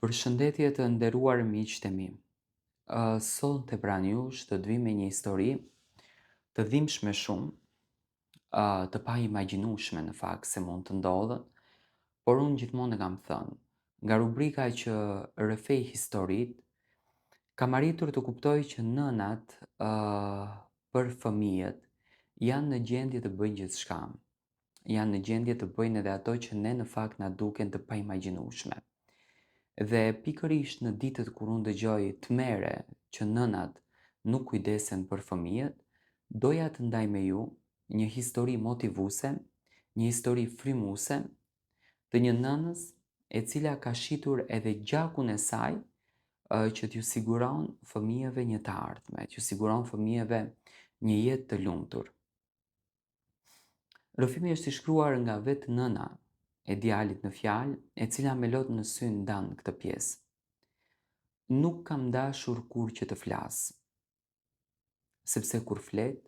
Përshëndetje të nderuar miqtë e mi. Sot të pranë jush të vi me një histori të dhimbshme shumë, të pa imagjinueshme në fakt se mund të ndodhë, por unë gjithmonë e kam thënë, nga rubrika që rrëfej historitë, kam arritur të kuptoj që nënat për fëmijët janë në gjendje të bëjnë gjithçka. Janë në gjendje të bëjnë edhe ato që ne në fakt na duken të pa imagjinueshme. Dhe pikërisht në ditët kur unë dëgjoj tmerre që nënat nuk kujdesen për fëmijët, doja të ndaj me ju një histori motivuese, një histori frymëse të një nënës e cila ka shitur edhe gjakun e saj që t'ju siguron fëmijëve një të ardhme, t'ju siguron fëmijëve një jetë të lumtur. Rrëfimi është i shkruar nga vetë nëna e djalit në fjalë, e cila me lot në sy ndan këtë pjesë. Nuk kam dashur kur që të flas, sepse kur flet,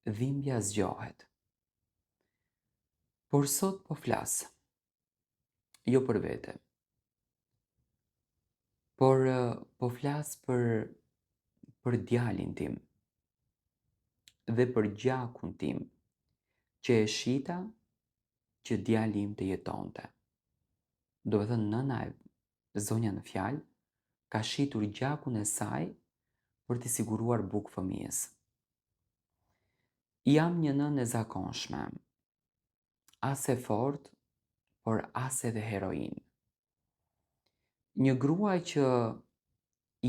dhimbja zgjohet. Por sot po flas, jo për vete, por po flas për djalin tim dhe për gjakun tim që e shita që djali im të jetonte. Do të thënë nëna e zonja në fjalë ka shitur gjakun e saj për t'i siguruar bukë fëmijës. Jam një nënë e zakonshme, as e fortë, por as edhe heroin. Një grua që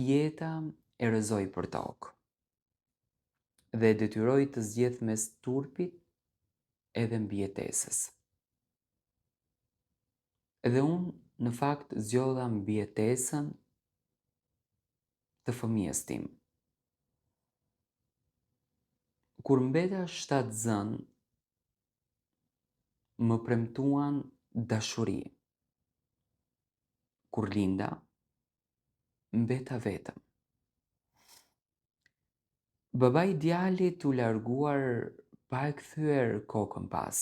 jeta e rrëzoi për tokë dhe e detyroi të zgjedh mes turpit edhe mbijetesës. Edhe unë në fakt zgjodha mbijetesën të fëmijës tim. Kur mbeta shtatzën, më premtuan dashuri. Kur linda, mbeta vetëm. Babai i djalit u larguar pa e kthyer kokën pas,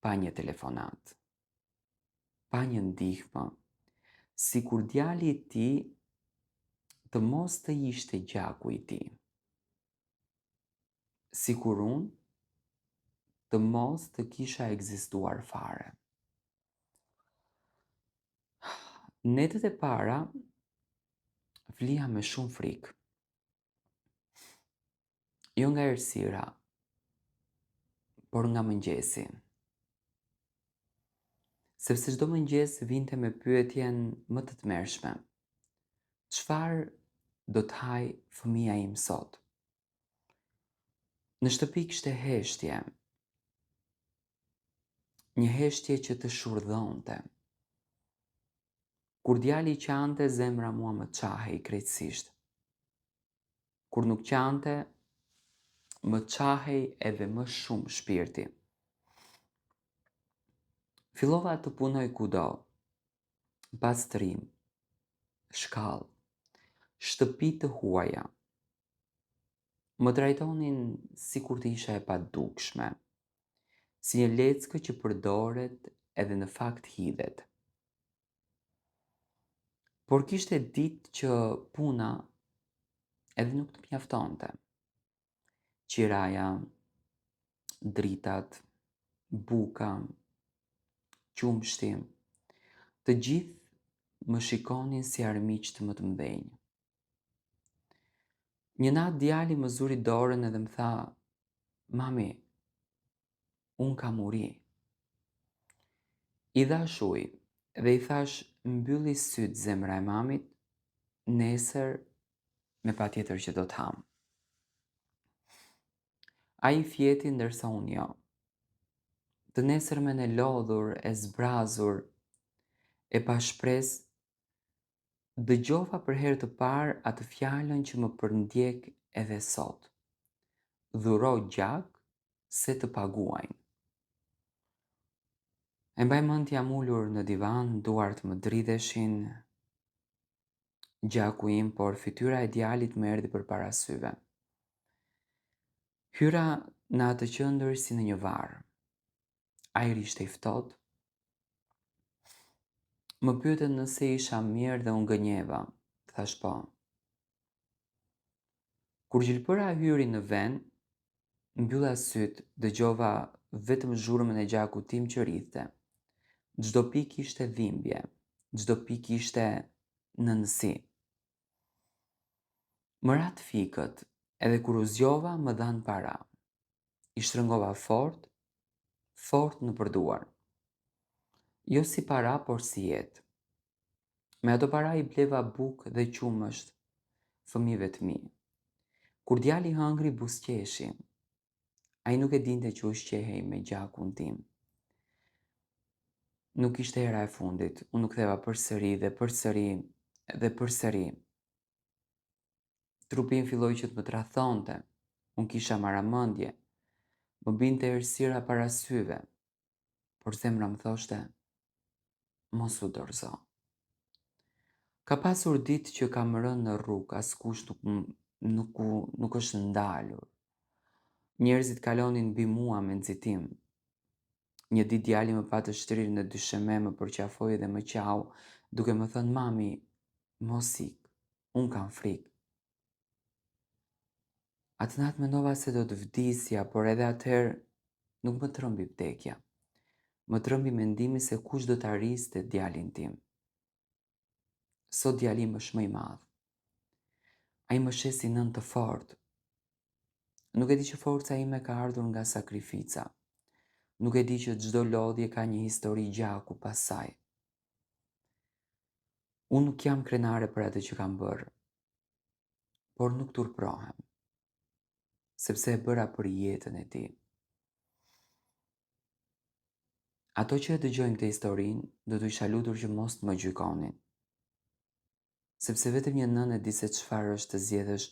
pa një telefonat, pa një ndihmë, sikur djali i tij të mos të ishte gjaku i tij. Sikur unë të mos të kisha ekzistuar fare. Netët e para flija me shumë frikë. Jo nga errësira, por nga mëngjesi. Sepse çdo mëngjes vinte me pyetjen më të tmerrshme. Çfarë do të haj fëmia im sot? Në shtëpi kishte heshtje. Një heshtje që të shurdhonte. Kur djali qante, zemra mua më qahej krejtësisht. Kur nuk qante, më qahej edhe më shumë shpirti. Fillova të punoj kudo, pastrim, shkallë, shtëpi të huaja. Më trajtonin si kur të isha e padukshme, si një leckë që përdoret edhe në fakt hidhet. Por kishte ditë që puna edhe nuk të mjaftonte. Qiraja, dritat, buka, qumshti, të gjithë më shikonin si armiq të më të mëdhenj. Një natë djali më zuri dorën edhe më tha, mami, unë kam uri. I dhash ujë dhe i thash mbylli sytë zemra e mamit, nesër me patjetër që do të ham. Ai fjeti ndërsa unë jo. Të nesërmen e lodhur, e zbrazur, e pa shpresë, dëgjova për herë të parë atë fjalën që më përndjek edhe sot. Dhuro gjak se të paguajnë. E mbaj mend jam ulur në divan, duart më dridheshin, gjaku im, por fytyra e djalit më erdhi përpara syve. Hyra në atë qendër si në një varr. Ajri ishte i ftohtë. Më pyetën nëse isha mirë dhe unë gënjeva. Thash po. Kur gjilpëra hyri në vend, mbylla syt, dëgjova vetëm zhurmën e gjakut tim që rrithte. Çdo pikë ishte dhimbje, çdo pikë ishte nënsi. Më rat fikët, edhe kur u zgjova më dhan para. I shtrëngova fort, fort në përduar. Jo si para, por si jetë. Me ato para i bleva bukë dhe qumësht fëmijëve të mi. Kur djali hëngri buzëqeshi, ai nuk e dinte që ushqehej me gjakun tim. Nuk ishte hera e fundit, unë u ktheva përsëri dhe përsëri dhe përsëri. Trupi im filloi që të më tradhonte, unë kisha marramendje, më binte errësira para syve, por zemra më thoshte, mos u dorëzo. Ka pasur ditë që kam rënë në rrugë, askush nuk është ndalur. Njerëzit kalonin mbi mua me nxitim. Një ditë djali më pa të shtrirë në dysheme, më përqafoi dhe më qau, duke më thënë mami, mos ik, unë kam frikë. Atë natë mendova se do të vdisja, por edhe atëherë nuk më trëmbi vdekja. Më trëmbi mendimi se kush do të arriste djalin tim. Sot djali im është më i madh. Ai më sheh si nën të fortë. Nuk e di që forca ime ka ardhur nga sakrifica. Nuk e di që çdo lodhje ka një histori gjaku pas saj. Unë nuk jam krenare për atë që kam bërë, por nuk turprohem, sepse e bëra për jetën e tij. Ato që e dëgjojnë këtë historinë, do t'u isha lutur që mos të më gjykonin. Sepse vetëm një nënë e di se çfarë është të zgjedhësh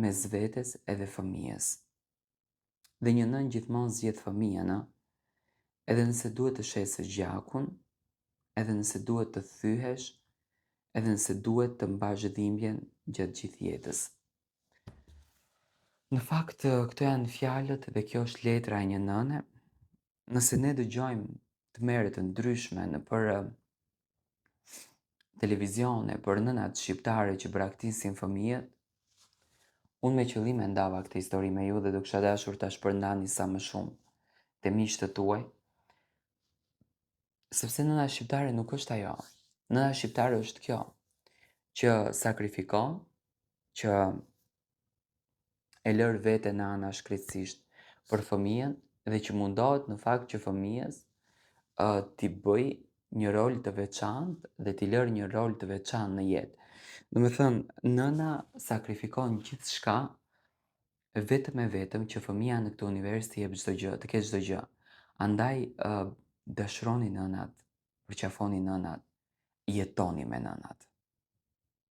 mes vetes edhe fëmijës. Dhe një nënë gjithmonë zgjedh fëmijën, edhe nëse duhet të shesësh gjakun, edhe nëse duhet të thyhesh, edhe nëse duhet të mbash dhimbjen gjatë gjithë jetës. Në fakt, këto janë fjalët dhe kjo është letra e një nëne. Nëse ne dëgjojmë të mere të ndryshme në për televizione, për nënat shqiptare që braktisin fëmijët, unë me qëllim e ndava këtë histori me ju dhe do kisha dashur ta shpërndani sa më shumë te miqtë tuaj, sepse nëna shqiptare nuk është ajo. Nëna shqiptare është kjo, që sakrifikon, që e lër veten në anashkretësisht për fëmijën dhe që mundohet në fakt që fëmijës t'i bëj një rol të veçantë dhe t'i lër një rol të veçantë në jetë. Do me thënë, nëna sakrifikon gjithçka vetëm e vetëm që fëmija në këtë univers të jep çdo gjë, të ketë çdo gjë. Andaj dashuroni nënat, përqafoni nënat, jetoni me nënat.